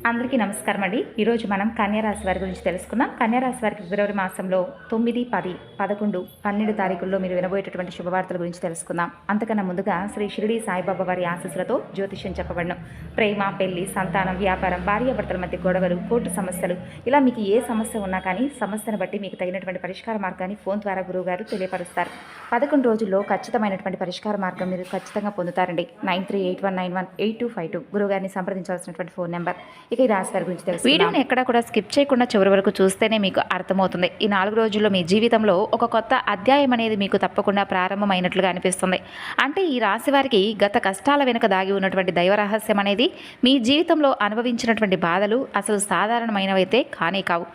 అందరికీ నమస్కారం అండి. ఈరోజు మనం కన్యారాశి వారి గురించి తెలుసుకుందాం. కన్యారాశి వారికి ఫిబ్రవరి మాసంలో 9, 10, 11, 12 తారీఖుల్లో మీరు వినబోయేటటువంటి శుభవార్తల గురించి తెలుసుకుందాం. అంతకన్నా ముందుగా శ్రీ షిరిడి సాయిబాబా వారి ఆశీస్సులతో జ్యోతిష్యం చెప్పబడను. ప్రేమ, పెళ్లి, సంతానం, వ్యాపారం, భార్యాభర్తల మధ్య గొడవలు, కోర్టు సమస్యలు, ఇలా మీకు ఏ సమస్య ఉన్నా కానీ సమస్యను బట్టి మీకు తగినటువంటి పరిష్కార మార్గాన్ని ఫోన్ ద్వారా గురువుగారు తెలియపరుస్తారు. 11 రోజుల్లో ఖచ్చితమైనటువంటి పరిష్కార మార్గం మీరు ఖచ్చితంగా పొందుతారండి. 9381918252 గురువుగారిని సంప్రదించాల్సినటువంటి ఫోన్ నెంబర్. ఇక ఈ రాశి వారి గురించి తెలుసు. వీడియోని ఎక్కడా కూడా స్కిప్ చేయకుండా చివరి వరకు చూస్తేనే మీకు అర్థమవుతుంది. ఈ 4 రోజుల్లో మీ జీవితంలో ఒక కొత్త అధ్యాయం అనేది మీకు తప్పకుండా ప్రారంభమైనట్లుగా అనిపిస్తుంది. అంటే ఈ రాశి వారికి గత కష్టాల వెనుక దాగి ఉన్నటువంటి దైవ రహస్యం అనేది మీ జీవితంలో అనుభవించినటువంటి బాధలు అసలు సాధారణమైనవైతే కానే కావు.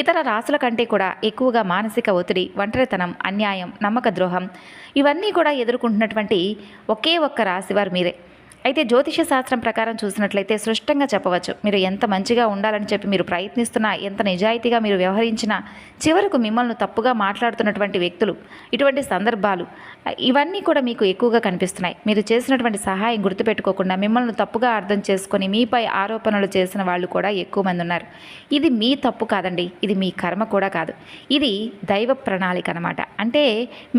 ఇతర రాశుల కంటే కూడా ఎక్కువగా మానసిక ఒత్తిడి, ఒంటరితనం, అన్యాయం, నమ్మక ద్రోహం ఇవన్నీ కూడా ఎదుర్కొంటున్నటువంటి ఒకే ఒక్క రాశివారు మీరే. అయితే జ్యోతిష శాస్త్రం ప్రకారం చూసినట్లయితే స్పష్టంగా చెప్పవచ్చు, మీరు ఎంత మంచిగా ఉండాలని చెప్పి మీరు ప్రయత్నిస్తున్నా, ఎంత నిజాయితీగా మీరు వ్యవహరించినా చివరకు మిమ్మల్ని తప్పుగా మాట్లాడుతున్నటువంటి వ్యక్తులు, ఇటువంటి సందర్భాలు ఇవన్నీ కూడా మీకు ఎక్కువగా కనిపిస్తున్నాయి. మీరు చేసినటువంటి సహాయం గుర్తుపెట్టుకోకుండా మిమ్మల్ని తప్పుగా అర్థం చేసుకొని మీపై ఆరోపణలు చేసిన వాళ్ళు కూడా ఎక్కువ మంది ఉన్నారు. ఇది మీ తప్పు కాదండి, ఇది మీ కర్మ కూడా కాదు, ఇది దైవ ప్రణాళిక అనమాట. అంటే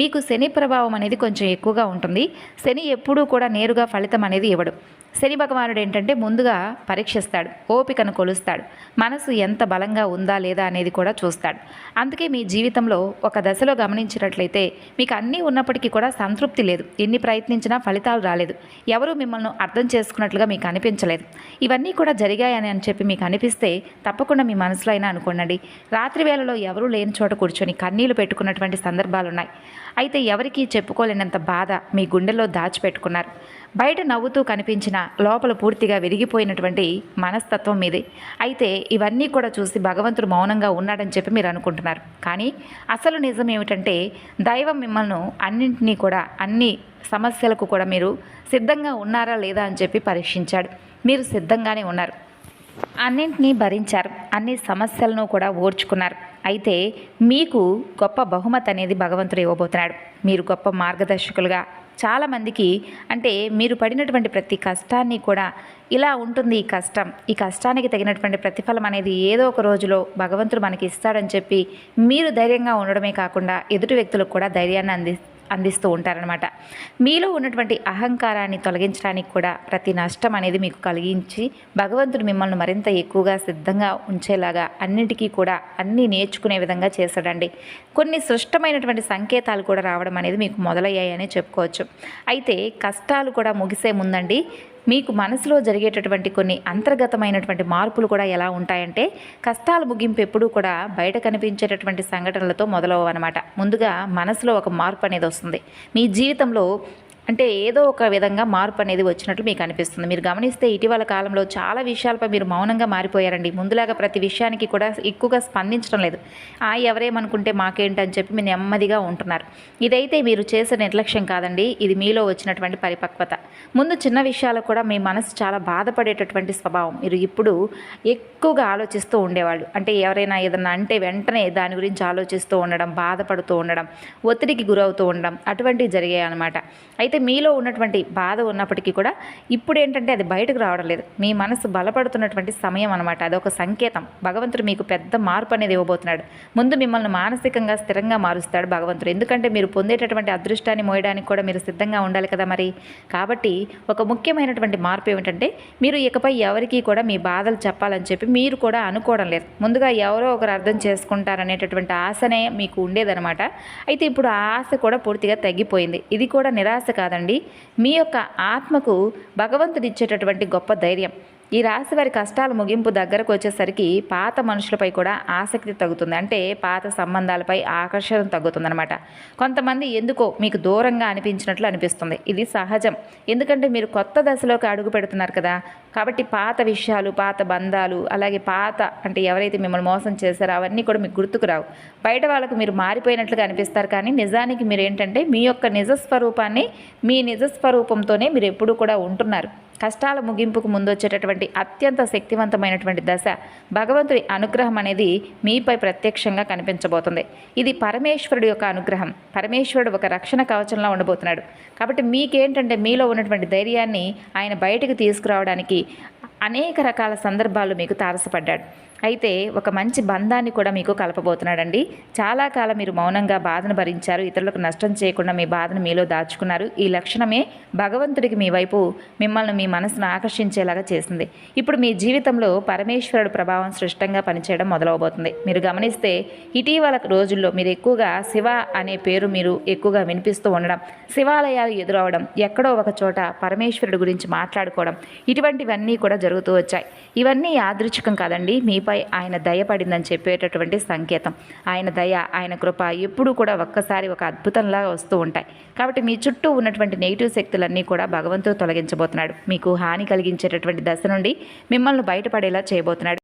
మీకు శని ప్రభావం అనేది కొంచెం ఎక్కువగా ఉంటుంది. శని ఎప్పుడూ కూడా నేరుగా ఫలితం అనేది ఇవ్వడు. శని భగవానుడు ఏంటంటే ముందుగా పరీక్షిస్తాడు, ఓపికను కొలుస్తాడు, మనసు ఎంత బలంగా ఉందా లేదా అనేది కూడా చూస్తాడు. అందుకే మీ జీవితంలో ఒక దశలో గమనించినట్లయితే మీకు అన్నీ ఉన్నప్పటికీ కూడా సంతృప్తి లేదు. ఎన్ని ప్రయత్నించినా ఫలితాలు రాలేదు. ఎవరు మిమ్మల్ని అర్థం చేసుకున్నట్లుగా మీకు అనిపించలేదు. ఇవన్నీ కూడా జరిగాయని అని చెప్పి మీకు అనిపిస్తే తప్పకుండా మీ మనసులో అయినా అనుకోండి, రాత్రి వేళలో ఎవరూ లేని చోట కూర్చొని కన్నీళ్లు పెట్టుకున్నటువంటి సందర్భాలు ఉన్నాయి. అయితే ఎవరికీ చెప్పుకోలేనంత బాధ మీ గుండెల్లో దాచిపెట్టుకున్నారు. బయట నవ్వుతూ కనిపించిన లోపల పూర్తిగా విరిగిపోయినటువంటి మనస్తత్వం మీదే. అయితే ఇవన్నీ కూడా చూసి భగవంతుడు మౌనంగా ఉన్నాడని చెప్పి మీరు అనుకుంటున్నారు. కానీ అసలు నిజం ఏమిటంటే దైవం మిమ్మల్ని అన్నింటినీ కూడా, అన్ని సమస్యలకు కూడా మీరు సిద్ధంగా ఉన్నారా లేదా అని చెప్పి పరీక్షించాడు. మీరు సిద్ధంగానే ఉన్నారు, అన్నింటినీ భరించారు, అన్ని సమస్యలను కూడా ఓర్చుకున్నారు. అయితే మీకు గొప్ప బహుమతి అనేది భగవంతుడు ఇవ్వబోతున్నాడు. మీరు గొప్ప మార్గదర్శకులుగా చాలామందికి, అంటే మీరు పడినటువంటి ప్రతి కష్టాన్ని కూడా ఇలా ఉంటుంది ఈ కష్టానికి తగినటువంటి ప్రతిఫలం అనేది ఏదో ఒక రోజులో భగవంతుడు మనకి ఇస్తాడని చెప్పి మీరు ధైర్యంగా ఉండడమే కాకుండా ఎదుటి వ్యక్తులకు కూడా ధైర్యాన్ని అందిస్తూ ఉంటారనమాట. మీలో ఉన్నటువంటి అహంకారాన్ని తొలగించడానికి కూడా ప్రతి నష్టం అనేది మీకు కలిగించి భగవంతుడు మిమ్మల్ని మరింత ఎక్కువగా సిద్ధంగా ఉంచేలాగా అన్నిటికీ కూడా అన్నీ నేర్చుకునే విధంగా చేశాడండి. కొన్ని సృష్టమైనటువంటి సంకేతాలు కూడా రావడం అనేది మీకు మొదలయ్యాయని చెప్పుకోవచ్చు. అయితే కష్టాలు కూడా ముగిసే ముందండి మీకు మనసులో జరిగేటటువంటి కొన్ని అంతర్గతమైనటువంటి మార్పులు కూడా ఎలా ఉంటాయంటే, కష్టాల ముగింపు ఎప్పుడూ కూడా బయట కనిపించేటటువంటి సంఘటనలతో మొదలవన్నమాట. ముందుగా మనసులో ఒక మార్పు అనేది వస్తుంది. మీ జీవితంలో అంటే ఏదో ఒక విధంగా మార్పు అనేది వచ్చినట్లు మీకు అనిపిస్తుంది. మీరు గమనిస్తే ఇటీవల కాలంలో చాలా విషయాలపై మీరు మౌనంగా మారిపోయారండి. ముందులాగా ప్రతి విషయానికి కూడా ఎక్కువగా స్పందించడం లేదు. ఎవరేమనుకుంటే మాకేంటని చెప్పి మీరు నెమ్మదిగా ఉంటున్నారు. ఇదైతే మీరు చేసే నిర్లక్ష్యం కాదండి, ఇది మీలో వచ్చినటువంటి పరిపక్వత. ముందు చిన్న విషయాలకు కూడా మీ మనసు చాలా బాధపడేటటువంటి స్వభావం. మీరు ఇప్పుడు ఎక్కువగా ఆలోచిస్తూ ఉండేవాళ్ళు. అంటే ఎవరైనా ఏదన్నా అంటే వెంటనే దాని గురించి ఆలోచిస్తూ ఉండడం, బాధపడుతూ ఉండడం, ఒత్తిడికి గురవుతూ ఉండడం అటువంటివి జరిగాయి అన్నమాట. అయితే మీలో ఉన్నటువంటి బాధ ఉన్నప్పటికీ కూడా ఇప్పుడు ఏంటంటే అది బయటకు రావడం లేదు. మీ మనసు బలపడుతున్నటువంటి సమయం అనమాట. అదొక సంకేతం. భగవంతుడు మీకు పెద్ద మార్పు అనేది ఇవ్వబోతున్నాడు. ముందు మిమ్మల్ని మానసికంగా స్థిరంగా మారుస్తాడు భగవంతుడు. ఎందుకంటే మీరు పొందేటటువంటి అదృష్టాన్ని మోయడానికి కూడా మీరు సిద్ధంగా ఉండాలి కదా మరి. కాబట్టి ఒక ముఖ్యమైనటువంటి మార్పు ఏమిటంటే, మీరు ఇకపై ఎవరికీ కూడా మీ బాధలు చెప్పాలని చెప్పి మీరు కూడా అనుకోవడం లేదు. ముందుగా ఎవరో ఒకరు అర్థం చేసుకుంటారనేటటువంటి ఆశనే మీకు ఉండేదనమాట. అయితే ఇప్పుడు ఆ ఆశ కూడా పూర్తిగా తగ్గిపోయింది. ఇది కూడా నిరాశ కాదండి, మీ యొక్క ఆత్మకు భగవంతుడు ఇచ్చేటటువంటి గొప్ప ధైర్యం. ఈ రాశి వారి కష్టాల ముగింపు దగ్గరకు వచ్చేసరికి పాత మనుషులపై కూడా ఆసక్తి తగ్గుతుంది. అంటే పాత సంబంధాలపై ఆకర్షణ తగ్గుతుందన్నమాట. కొంతమంది ఎందుకో మీకు దూరంగా అనిపించినట్లు అనిపిస్తుంది. ఇది సహజం, ఎందుకంటే మీరు కొత్త దశలోకి అడుగు పెడుతున్నారు కదా. కాబట్టి పాత విషయాలు, పాత బంధాలు, అలాగే అంటే ఎవరైతే మిమ్మల్ని మోసం చేశారో అవన్నీ కూడా మీకు గుర్తుకు రావు. బయట వాళ్ళకు మీరు మారిపోయినట్లుగా అనిపిస్తారు, కానీ నిజానికి మీరు ఏంటంటే మీ యొక్క నిజస్వరూపాన్ని, మీ నిజస్వరూపంతోనే మీరు ఎప్పుడూ కూడా ఉంటున్నారు. కష్టాల ముగింపుకు ముందు వచ్చేటటువంటి అత్యంత శక్తివంతమైనటువంటి దశ భగవంతుడి అనుగ్రహం అనేది మీపై ప్రత్యక్షంగా కనిపించబోతుంది. ఇది పరమేశ్వరుడు యొక్క అనుగ్రహం. పరమేశ్వరుడు ఒక రక్షణ కవచంలా ఉండబోతున్నాడు. కాబట్టి మీకేంటంటే మీలో ఉన్నటువంటి ధైర్యాన్ని ఆయన బయటకు తీసుకురావడానికి అనేక రకాల సందర్భాలు మీకు తారసపడ్డాడు. అయితే ఒక మంచి బంధాన్ని కూడా మీకు కలపబోతున్నాడండి. చాలా కాలం మీరు మౌనంగా బాధను భరించారు, ఇతరులకు నష్టం చేయకుండా మీ బాధను మీలో దాచుకున్నారు. ఈ లక్షణమే భగవంతుడికి మీ వైపు మిమ్మల్ని మీ మనసును ఆకర్షించేలాగా చేసింది. ఇప్పుడు మీ జీవితంలో పరమేశ్వరుడు ప్రభావం సృష్టంగా పనిచేయడం మొదలవబోతుంది. మీరు గమనిస్తే ఇటీవల రోజుల్లో మీరు ఎక్కువగా శివ అనే పేరు మీరు ఎక్కువగా వినిపిస్తూ ఉండడం, శివాలయాలు ఎదురవడం, ఎక్కడో ఒక చోట పరమేశ్వరుడు గురించి మాట్లాడుకోవడం, ఇటువంటివన్నీ కూడా జరుగుతూ వచ్చాయి. ఇవన్నీ యాదృచ్ఛికం కాదండి, మీపై ఆయన దయ పడిందని చెప్పేటటువంటి సంకేతం. ఆయన దయ, ఆయన కృప ఎప్పుడూ కూడా ఒక్కసారి ఒక అద్భుతంలా వస్తూ ఉంటాయి. కాబట్టి మీ చుట్టూ ఉన్నటువంటి నెగిటివ్ శక్తులన్నీ కూడా భగవంతుడు తొలగించబోతున్నాడు. మీకు హాని కలిగించేటటువంటి దశ నుండి మిమ్మల్ని బయటపడేలా చేయబోతున్నాడు.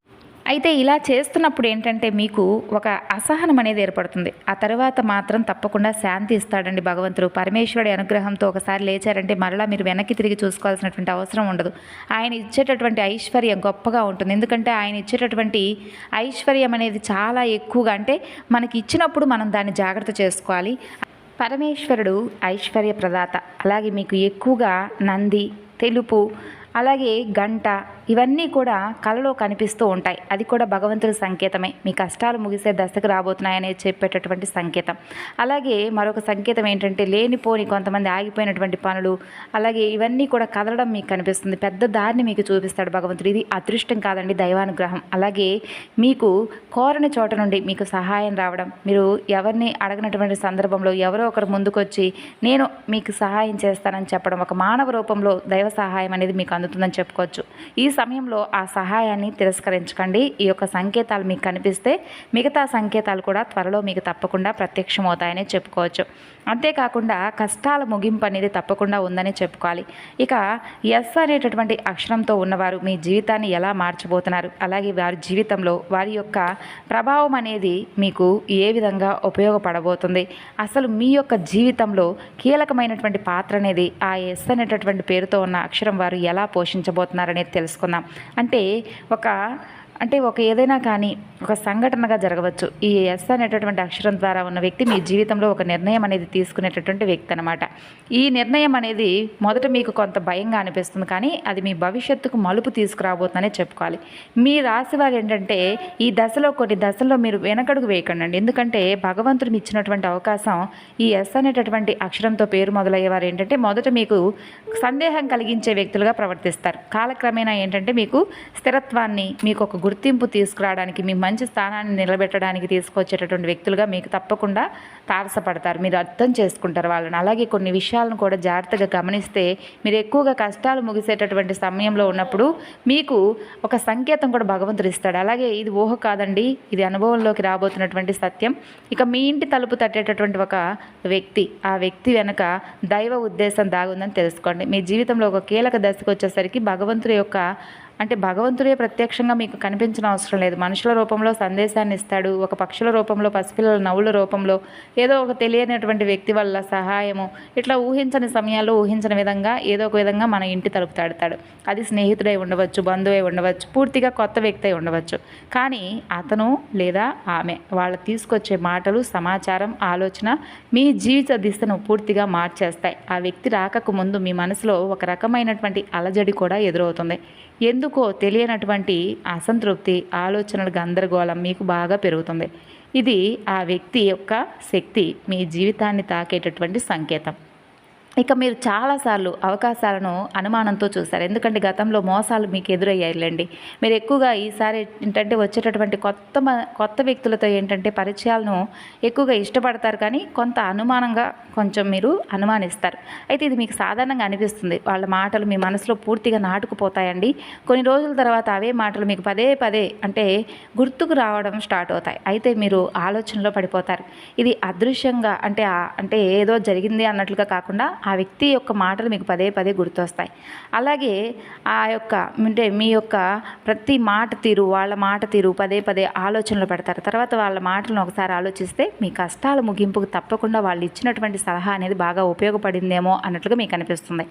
అయితే ఇలా చేస్తున్నప్పుడు ఏంటంటే మీకు ఒక అసహనం అనేది ఏర్పడుతుంది. ఆ తర్వాత మాత్రం తప్పకుండా శాంతి ఇస్తాడండి భగవంతుడు. పరమేశ్వరుడి అనుగ్రహంతో ఒకసారి లేచారంటే మరలా మీరు వెనక్కి తిరిగి చూసుకోవాల్సినటువంటి అవసరం ఉండదు. ఆయన ఇచ్చేటటువంటి ఐశ్వర్యం గొప్పగా ఉంటుంది. ఎందుకంటే ఆయన ఇచ్చేటటువంటి ఐశ్వర్యం అనేది చాలా ఎక్కువగా, అంటే మనకి ఇచ్చినప్పుడు మనం దాన్ని జాగ్రత్త చేసుకోవాలి. పరమేశ్వరుడు ఐశ్వర్య ప్రదాత. అలాగే మీకు ఎక్కువగా నంది, తెలుపు, అలాగే గంట, ఇవన్నీ కూడా కలలో కనిపిస్తూ ఉంటాయి. అది కూడా భగవంతుడి సంకేతమే. మీ కష్టాలు ముగిసే దశకు రాబోతున్నాయని చెప్పేటటువంటి సంకేతం. అలాగే మరొక సంకేతం ఏంటంటే లేనిపోని కొంతమంది ఆగిపోయినటువంటి పనులు, అలాగే ఇవన్నీ కూడా కదలడం మీకు కనిపిస్తుంది. పెద్ద దారిని మీకు చూపిస్తాడు భగవంతుడు. ఇది అదృష్టం కాదండి, దైవానుగ్రహం. అలాగే మీకు కోరని చోట నుండి మీకు సహాయం రావడం, మీరు ఎవరిని అడగనటువంటి సందర్భంలో ఎవరో ఒకరు ముందుకొచ్చి నేను మీకు సహాయం చేస్తానని చెప్పడం, ఒక మానవ రూపంలో దైవ సహాయం అనేది మీకు అందుతుందని చెప్పుకోవచ్చు. ఈ సమయంలో ఆ సహాయాన్ని తిరస్కరించకండి. ఈ యొక్క సంకేతాలు మీకు కనిపిస్తే మిగతా సంకేతాలు కూడా త్వరలో మీకు తప్పకుండా ప్రత్యక్షమవుతాయని చెప్పుకోవచ్చు. అంతేకాకుండా కష్టాల ముగింపు అనేది తప్పకుండా ఉందని చెప్పుకోవాలి. ఇక ఎస్ అనేటటువంటి అక్షరంతో ఉన్నవారు మీ జీవితాన్ని ఎలా మార్చబోతున్నారు, అలాగే వారి జీవితంలో వారి యొక్క ప్రభావం అనేది మీకు ఏ విధంగా ఉపయోగపడబోతుంది, అసలు మీ యొక్క జీవితంలో కీలకమైనటువంటి పాత్ర అనేది ఆ ఎస్ అనేటటువంటి పేరుతో ఉన్న అక్షరం వారు ఎలా పోషించబోతున్నారనేది తెలుసుకుందాం. ఒక ఏదైనా కానీ ఒక సంఘటనగా జరగవచ్చు. ఈ ఎస్ అనేటటువంటి అక్షరం ద్వారా ఉన్న వ్యక్తి మీ జీవితంలో ఒక నిర్ణయం అనేది తీసుకునేటటువంటి వ్యక్తి అనమాట. ఈ నిర్ణయం అనేది మొదట మీకు కొంత భయంగా అనిపిస్తుంది, కానీ అది మీ భవిష్యత్తుకు మలుపు తీసుకురాబోతుందనే చెప్పుకోవాలి. మీ రాశి వారు ఏంటంటే ఈ దశలో కొన్ని దశల్లో మీరు వెనకడుగు వేయకండి. ఎందుకంటే భగవంతుడు ఇచ్చినటువంటి అవకాశం, ఈ ఎస్ అనేటటువంటి అక్షరంతో పేరు మొదలయ్యేవారు ఏంటంటే మొదట మీకు సందేహం కలిగించే వ్యక్తులుగా ప్రవర్తిస్తారు. కాలక్రమేణా ఏంటంటే మీకు స్థిరత్వాన్ని, మీకు ఒక గుర్తింపు తీసుకురావడానికి, మీ మంచి స్థానాన్ని నిలబెట్టడానికి తీసుకొచ్చేటటువంటి వ్యక్తులుగా మీకు తప్పకుండా తారసపడతారు. మీరు అర్థం చేసుకుంటారు వాళ్ళని. అలాగే కొన్ని విషయాలను కూడా జాగ్రత్తగా గమనిస్తే మీరు ఎక్కువగా కష్టాలు ముగిసేటటువంటి సమయంలో ఉన్నప్పుడు మీకు ఒక సంకేతం కూడా భగవంతుడు ఇస్తాడు. అలాగే ఇది ఊహ కాదండి, ఇది అనుభవంలోకి రాబోతున్నటువంటి సత్యం. ఇక మీ ఇంటి తలుపు తట్టేటటువంటి ఒక వ్యక్తి, ఆ వ్యక్తి వెనుక దైవ ఉద్దేశం దాగుందని తెలుసుకోండి. మీ జీవితంలో ఒక కీలక దశకు వచ్చేసరికి భగవంతుడే ప్రత్యక్షంగా మీకు కనిపించిన అవసరం లేదు. మనుషుల రూపంలో సందేశాన్ని ఇస్తాడు. ఒక పక్షుల రూపంలో, పసిపిల్లల నవ్వుల రూపంలో, ఏదో ఒక తెలియనటువంటి వ్యక్తి వల్ల సహాయము, ఇట్లా ఊహించని సమయాల్లో ఊహించని విధంగా ఏదో ఒక విధంగా మన ఇంటి తలుపు తడతాడు. అది స్నేహితుడై ఉండవచ్చు, బంధువై ఉండవచ్చు, పూర్తిగా కొత్త వ్యక్తి అయి ఉండవచ్చు. కానీ అతను లేదా ఆమె వాళ్ళు తీసుకొచ్చే మాటలు, సమాచారం, ఆలోచన మీ జీవిత దిశను పూర్తిగా మార్చేస్తాయి. ఆ వ్యక్తి రాకకు ముందు మీ మనసులో ఒక రకమైనటువంటి అలజడి కూడా ఎదురవుతుంది. ఎందుకో తెలియనటువంటి అసంతృప్తి, ఆలోచనల గందరగోళం మీకు బాగా పెరుగుతుంది. ఇది ఆ వ్యక్తి యొక్క శక్తి మీ జీవితాన్ని తాకేటటువంటి సంకేతం. ఇక మీరు చాలాసార్లు అవకాశాలను అనుమానంతో చూశారు. ఎందుకంటే గతంలో మోసాలు మీకు ఎదురయ్యాయిలేండి. మీరు ఎక్కువగా ఈసారి ఏంటంటే వచ్చేటటువంటి కొత్త వ్యక్తులతో ఏంటంటే పరిచయాలను ఎక్కువగా ఇష్టపడతారు, కానీ కొంత అనుమానంగా కొంచెం మీరు అనుమానిస్తారు. అయితే ఇది మీకు సాధారణంగా అనిపిస్తుంది. వాళ్ళ మాటలు మీ మనసులో పూర్తిగా నాటుకుపోతాయండి. కొన్ని రోజుల తర్వాత అవే మాటలు మీకు పదే పదే గుర్తుకు రావడం స్టార్ట్ అవుతాయి. అయితే మీరు ఆలోచనలో పడిపోతారు. ఇది అదృశ్యంగా అంటే ఏదో జరిగింది అన్నట్లుగా కాకుండా ఆ వ్యక్తి యొక్క మాటలు మీకు పదే పదే గుర్తొస్తాయి. అలాగే మీ యొక్క ప్రతి మాట తీరు, వాళ్ళ మాట తీరు పదే పదే ఆలోచనలు పెడతారు. తర్వాత వాళ్ళ మాటలను ఒకసారి ఆలోచిస్తే మీ కష్టాల ముగింపుకు తప్పకుండా వాళ్ళు ఇచ్చినటువంటి సలహా అనేది బాగా ఉపయోగపడిందేమో అన్నట్లుగా మీకు అనిపిస్తుంది.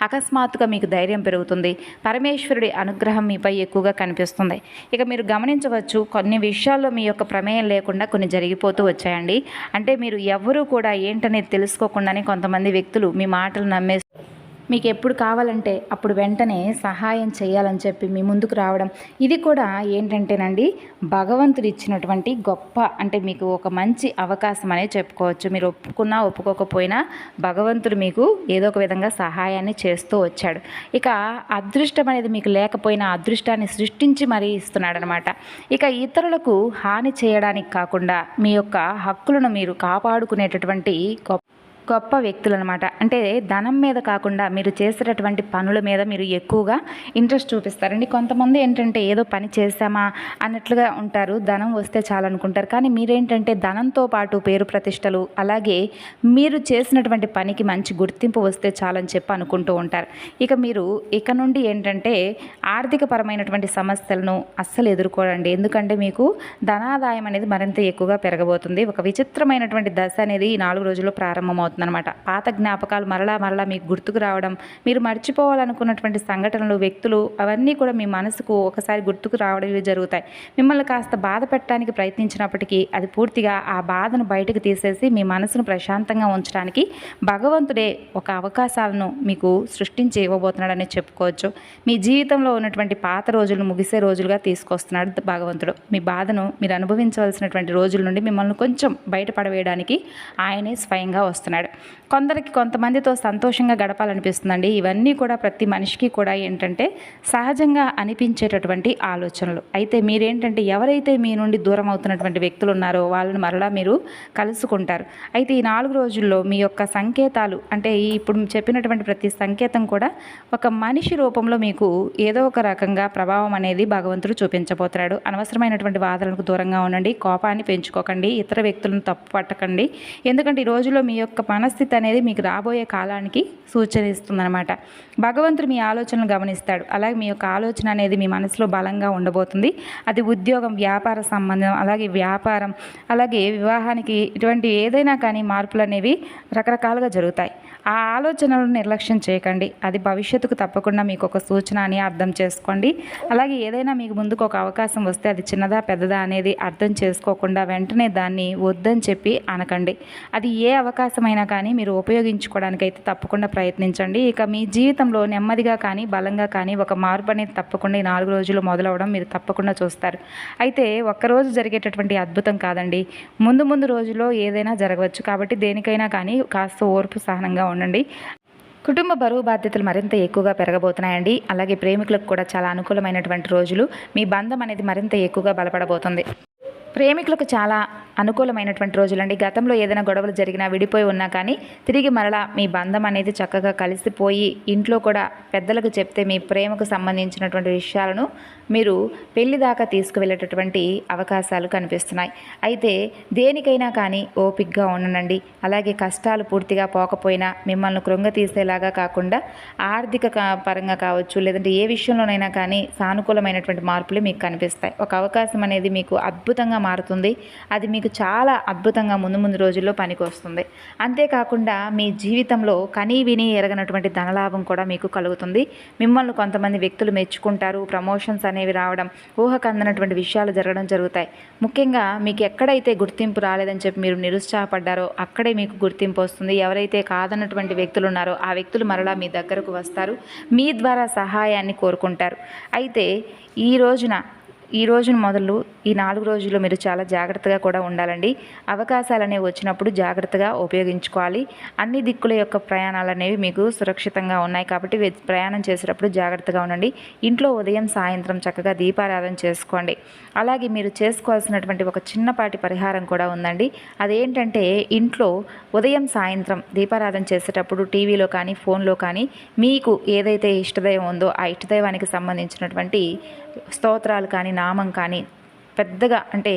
అకస్మాత్తుగా మీకు ధైర్యం పెరుగుతుంది. పరమేశ్వరుడి అనుగ్రహం మీపై ఎక్కువగా కనిపిస్తుంది. ఇక మీరు గమనించవచ్చు, కొన్ని విషయాల్లో మీ యొక్క ప్రమేయం లేకుండా కొన్ని జరిగిపోతూ వచ్చాయండి. అంటే మీరు ఎవరూ కూడా ఏంటనేది తెలుసుకోకుండానే కొంతమంది వ్యక్తులు మీ మాటలు మీకు ఎప్పుడు కావాలంటే అప్పుడు వెంటనే సహాయం చేయాలని చెప్పి మీ ముందుకు రావడం, ఇది కూడా ఏంటంటేనండి భగవంతుడు ఇచ్చినటువంటి గొప్ప, అంటే మీకు ఒక మంచి అవకాశం అనే చెప్పుకోవచ్చు. మీరు ఒప్పుకున్నా ఒప్పుకోకపోయినా భగవంతుడు మీకు ఏదో ఒక విధంగా సహాయాన్ని చేస్తూ వచ్చాడు. ఇక అదృష్టం అనేది మీకు లేకపోయినా అదృష్టాన్ని సృష్టించి మరీ ఇస్తున్నాడు అనమాట. ఇక ఇతరులకు హాని చేయడానికి కాకుండా మీ యొక్క హక్కులను మీరు కాపాడుకునేటటువంటి గొప్ప వ్యక్తులు అనమాట. అంటే ధనం మీద కాకుండా మీరు చేసేటటువంటి పనుల మీద మీరు ఎక్కువగా ఇంట్రెస్ట్ చూపిస్తారండి. కొంతమంది ఏంటంటే ఏదో పని చేశామా అన్నట్లుగా ఉంటారు, ధనం వస్తే చాలనుకుంటారు. కానీ మీరేంటంటే ధనంతో పాటు పేరు ప్రతిష్టలు, అలాగే మీరు చేసినటువంటి పనికి మంచి గుర్తింపు వస్తే చాలని చెప్పి అనుకుంటూ ఉంటారు. ఇక మీరు ఇక నుండి ఏంటంటే ఆర్థిక పరమైనటువంటి సమస్యలను అస్సలు ఎదుర్కోరండి. ఎందుకంటే మీకు ధనాదాయం అనేది మరింత ఎక్కువగా పెరగబోతుంది. ఒక విచిత్రమైనటువంటి దశ అనేది ఈ 4 రోజుల్లో ప్రారంభమవుతుంది అనమాట. పాత జ్ఞాపకాలు మరలా మీకు గుర్తుకు రావడం, మీరు మర్చిపోవాలనుకున్నటువంటి సంఘటనలు, వ్యక్తులు అవన్నీ కూడా మీ మనసుకు ఒకసారి గుర్తుకు రావడం ఇవి జరుగుతాయి. మిమ్మల్ని కాస్త బాధ పెట్టడానికి ప్రయత్నించినప్పటికీ అది పూర్తిగా ఆ బాధను బయటకు తీసేసి మీ మనసును ప్రశాంతంగా ఉంచడానికి భగవంతుడే ఒక అవకాశాలను మీకు సృష్టించి ఇవ్వబోతున్నాడని చెప్పుకోవచ్చు. మీ జీవితంలో ఉన్నటువంటి పాత రోజులను ముగిసే రోజులుగా తీసుకొస్తున్నాడు భగవంతుడు. మీ బాధను మీరు అనుభవించవలసినటువంటి రోజుల నుండి మిమ్మల్ని కొంచెం బయటపడవేయడానికి ఆయనే స్వయంగా వస్తున్నాడు. కొంతమందితో సంతోషంగా గడపాలనిపిస్తుందండి. ఇవన్నీ కూడా ప్రతి మనిషికి కూడా ఏంటంటే సహజంగా అనిపించేటటువంటి ఆలోచనలు. అయితే మీరేంటంటే ఎవరైతే మీ నుండి దూరం అవుతున్నటువంటి వ్యక్తులు ఉన్నారో వాళ్ళని మరలా మీరు కలుసుకుంటారు. అయితే ఈ 4 రోజుల్లో మీ యొక్క సంకేతాలు, అంటే ఇప్పుడు చెప్పినటువంటి ప్రతి సంకేతం కూడా ఒక మనిషి రూపంలో మీకు ఏదో ఒక రకంగా ప్రభావం అనేది భగవంతుడు చూపించబోతున్నాడు. అనవసరమైనటువంటి వాదనలకు దూరంగా ఉండండి, కోపాన్ని పెంచుకోకండి, ఇతర వ్యక్తులను తప్పు పట్టకండి. ఎందుకంటే ఈ రోజులో మీ యొక్క మనస్థితి అనేది మీకు రాబోయే కాలానికి సూచన ఇస్తుందన్నమాట. భగవంతుడు మీ ఆలోచనలు గమనిస్తాడు. అలాగే మీ యొక్క ఆలోచన అనేది మీ మనసులో బలంగా ఉండబోతుంది. అది ఉద్యోగం, వ్యాపార సంబంధం, అలాగే వ్యాపారం, అలాగే వివాహానికి ఇటువంటి ఏదైనా కానీ మార్పులు అనేవి రకరకాలుగా జరుగుతాయి. ఆ ఆలోచనలను నిర్లక్ష్యం చేయకండి. అది భవిష్యత్తుకు తప్పకుండా మీకు ఒక సూచన అని అర్థం చేసుకోండి. అలాగే ఏదైనా మీకు ముందుకు ఒక అవకాశం వస్తే అది చిన్నదా పెద్దదా అనేది అర్థం చేసుకోకుండా వెంటనే దాన్ని వద్దని చెప్పి అనకండి. అది ఏ అవకాశమైనా కానీ మీరు ఉపయోగించుకోవడానికి అయితే తప్పకుండా ప్రయత్నించండి. ఇక మీ జీవితంలో నెమ్మదిగా కానీ బలంగా కానీ ఒక మార్పు అనేది తప్పకుండా ఈ 4 రోజులు మొదలవడం మీరు తప్పకుండా చూస్తారు. అయితే ఒక్కరోజు జరిగేటటువంటి అద్భుతం కాదండి, ముందు రోజుల్లో ఏదైనా జరగవచ్చు. కాబట్టి దేనికైనా కానీ కాస్త ఓర్పు సహనంగా ఉండండి. కుటుంబ బరువు బాధ్యతలు మరింత ఎక్కువగా పెరగబోతున్నాయండి. అలాగే ప్రేమికులకు కూడా చాలా అనుకూలమైనటువంటి రోజులు. మీ బంధం అనేది మరింత ఎక్కువగా బలపడబోతుంది. ప్రేమికులకు చాలా అనుకూలమైనటువంటి రోజులండి. గతంలో ఏదైనా గొడవలు జరిగినా, విడిపోయి ఉన్నా కానీ తిరిగి మరలా మీ బంధం అనేది చక్కగా కలిసిపోయి ఇంట్లో కూడా పెద్దలకు చెప్తే మీ ప్రేమకు సంబంధించినటువంటి విషయాలను మీరు పెళ్లి దాకా తీసుకువెళ్ళేటటువంటి అవకాశాలు కనిపిస్తున్నాయి. అయితే దేనికైనా కానీ ఓపికగా ఉండనండి. అలాగే కష్టాలు పూర్తిగా పోకపోయినా మిమ్మల్ని కృంగతీసేలాగా కాకుండా ఆర్థిక పరంగా కావచ్చు, లేదంటే ఏ విషయంలోనైనా కానీ సానుకూలమైనటువంటి మార్పులు మీకు కనిపిస్తాయి. ఒక అవకాశం అనేది మీకు అద్భుతంగా మారుతుంది. అది మీకు చాలా అద్భుతంగా ముందు రోజుల్లో పనికి వస్తుంది. అంతేకాకుండా మీ జీవితంలో కనీ విని ఎరగనటువంటి ధనలాభం కూడా మీకు కలుగుతుంది. మిమ్మల్ని కొంతమంది వ్యక్తులు మెచ్చుకుంటారు. ప్రమోషన్స్ అనేవి రావడం, ఊహకు అందనటువంటి విషయాలు జరగడం జరుగుతాయి. ముఖ్యంగా మీకు ఎక్కడైతే గుర్తింపు రాలేదని చెప్పి మీరు నిరుత్సాహపడ్డారో అక్కడే మీకు గుర్తింపు వస్తుంది. ఎవరైతే కాదన్నటువంటి వ్యక్తులు ఉన్నారో ఆ వ్యక్తులు మరలా మీ దగ్గరకు వస్తారు, మీ ద్వారా సహాయాన్ని కోరుకుంటారు. అయితే ఈ రోజును మొదలు ఈ 4 రోజుల్లో మీరు చాలా జాగ్రత్తగా కూడా ఉండాలండి. అవకాశాలు అనేవి వచ్చినప్పుడు జాగ్రత్తగా ఉపయోగించుకోవాలి. అన్ని దిక్కుల యొక్క ప్రయాణాలు అనేవి మీకు సురక్షితంగా ఉన్నాయి కాబట్టి ప్రయాణం చేసేటప్పుడు జాగ్రత్తగా ఉండండి. ఇంట్లో ఉదయం సాయంత్రం చక్కగా దీపారాధన చేసుకోండి. అలాగే మీరు చేసుకోవాల్సినటువంటి ఒక చిన్నపాటి పరిహారం కూడా ఉందండి. అదేంటంటే ఇంట్లో ఉదయం సాయంత్రం దీపారాధన చేసేటప్పుడు టీవీలో కానీ ఫోన్లో కానీ మీకు ఏదైతే ఇష్టదైవం ఉందో ఆ ఇష్టదైవానికి సంబంధించినటువంటి స్తోత్రాలు కానీ నామం కానీ పెద్దగా, అంటే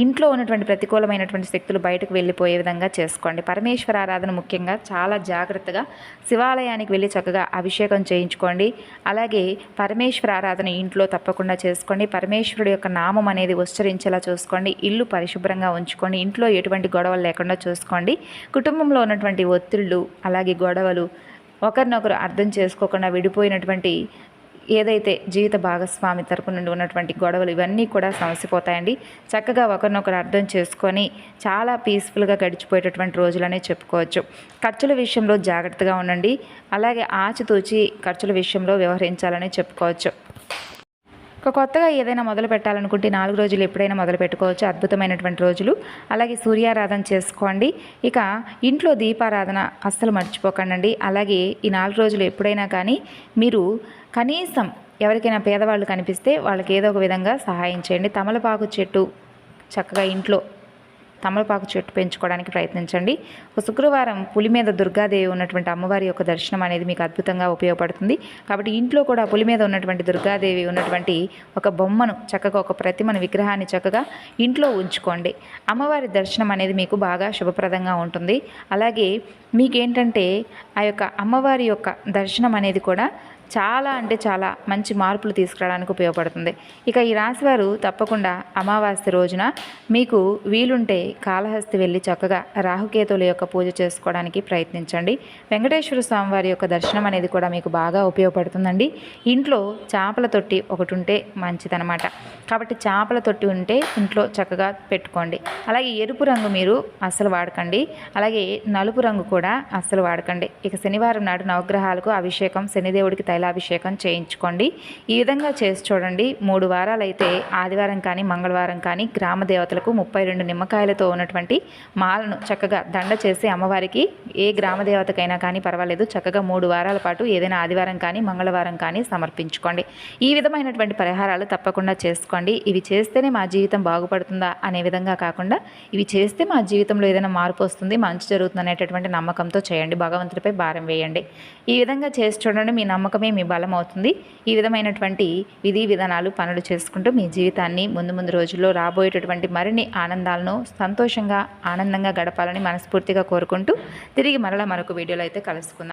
ఇంట్లో ఉన్నటువంటి ప్రతికూలమైనటువంటి శక్తులు బయటకు వెళ్ళిపోయే విధంగా చేసుకోండి. పరమేశ్వర ఆరాధన ముఖ్యంగా చాలా జాగ్రత్తగా శివాలయానికి వెళ్ళి చక్కగా అభిషేకం చేయించుకోండి. అలాగే పరమేశ్వర ఆరాధన ఇంట్లో తప్పకుండా చేసుకోండి. పరమేశ్వరుడు యొక్క నామం అనేది ఉచ్చరించేలా చూసుకోండి. ఇల్లు పరిశుభ్రంగా ఉంచుకోండి. ఇంట్లో ఎటువంటి గొడవలు లేకుండా చూసుకోండి. కుటుంబంలో ఉన్నటువంటి ఒత్తిళ్ళు, అలాగే గొడవలు, ఒకరినొకరు అర్థం చేసుకోకుండా విడిపోయినటువంటి ఏదైతే జీవిత భాగస్వామి తరపు నుండి ఉన్నటువంటి గొడవలు ఇవన్నీ కూడా సమసిపోతాయండి. చక్కగా ఒకరినొకరు అర్థం చేసుకొని చాలా పీస్ఫుల్గా గడిచిపోయేటటువంటి రోజులనే చెప్పుకోవచ్చు. ఖర్చుల విషయంలో జాగ్రత్తగా ఉండండి. అలాగే ఆచితూచి ఖర్చుల విషయంలో వ్యవహరించాలని చెప్పుకోవచ్చు. కొత్తగా ఏదైనా మొదలు పెట్టాలనుకుంటే 4 రోజులు ఎప్పుడైనా మొదలు పెట్టుకోవచ్చు. అద్భుతమైనటువంటి రోజులు. అలాగే సూర్యారాధన చేసుకోండి. ఇక ఇంట్లో దీపారాధన అస్సలు మర్చిపోకండి. అలాగే ఈ 4 రోజులు ఎప్పుడైనా కానీ మీరు కనీసం ఎవరికైనా పేదవాళ్ళు కనిపిస్తే వాళ్ళకి ఏదో ఒక విధంగా సహాయం చేయండి. తమలపాకు చెట్టు చక్కగా ఇంట్లో తమలపాకు చెట్టు పెంచుకోవడానికి ప్రయత్నించండి. ఒక శుక్రవారం పులి మీద దుర్గాదేవి ఉన్నటువంటి అమ్మవారి యొక్క దర్శనం అనేది మీకు అద్భుతంగా ఉపయోగపడుతుంది. కాబట్టి ఇంట్లో కూడా పులి మీద ఉన్నటువంటి దుర్గాదేవి ఉన్నటువంటి ఒక బొమ్మను చక్కగా ఒక ప్రతిమను విగ్రహాన్ని చక్కగా ఇంట్లో ఉంచుకోండి. అమ్మవారి దర్శనం అనేది మీకు బాగా శుభప్రదంగా ఉంటుంది. అలాగే మీకేంటంటే ఆ యొక్క అమ్మవారి యొక్క దర్శనం అనేది కూడా చాలా అంటే చాలా మంచి మార్పులు తీసుకురావడానికి ఉపయోగపడుతుంది. ఇక ఈ రాశివారు తప్పకుండా అమావాస్య రోజున మీకు వీలుంటే కాళహస్తి వెళ్ళి చక్కగా రాహుకేతువుల యొక్క పూజ చేసుకోవడానికి ప్రయత్నించండి. వెంకటేశ్వర స్వామి వారి యొక్క దర్శనం అనేది కూడా మీకు బాగా ఉపయోగపడుతుందండి. ఇంట్లో చేపల తొట్టి ఒకటి ఉంటే మంచిదనమాట. కాబట్టి చేపల తొట్టి ఉంటే ఇంట్లో చక్కగా పెట్టుకోండి. అలాగే ఎరుపు రంగు మీరు అస్సలు వాడకండి. అలాగే నలుపు రంగు కూడా అస్సలు వాడకండి. ఇక శనివారం నాడు నవగ్రహాలకు అభిషేకం, శనిదేవుడికి తైలాభిషేకం చేయించుకోండి. ఈ విధంగా చేసి చూడండి. 3 వారాలు అయితే ఆదివారం కానీ మంగళవారం కానీ గ్రామ దేవతలకు 32 నిమ్మకాయలతో ఉన్నటువంటి మాలను చక్కగా దండ చేసి అమ్మవారికి ఏ గ్రామ దేవతకైనా కానీ పర్వాలేదు చక్కగా 3 వారాల పాటు ఏదైనా ఆదివారం కానీ మంగళవారం కానీ సమర్పించుకోండి. ఈ విధమైనటువంటి పరిహారాలు తప్పకుండా చేసుకోండి. ఇవి చేస్తేనే మా జీవితం బాగుపడుతుందా అనే విధంగా కాకుండా ఇవి చేస్తే మా జీవితంలో ఏదైనా మార్పు వస్తుంది, మంచి జరుగుతుంది అనేటటువంటి నమ్మకంతో చేయండి. భగవంతుడిపై భారం వేయండి. ఈ విధంగా చేసి చూడండి. మీ నమ్మకమే మీ బలం అవుతుంది. ఈ విధమైనటువంటి విధి విధానాలు పనులు చేసుకుంటూ మీ జీవితాన్ని ముందు రోజుల్లో రాబోయేటటువంటి మరిన్ని ఆనందాలను సంతోషంగా ఆనందంగా గడపాలని మనస్ఫూర్తిగా కోరుకుంటూ తిరిగి మరలా మరొక వీడియోలో అయితే కలుసుకుందాం.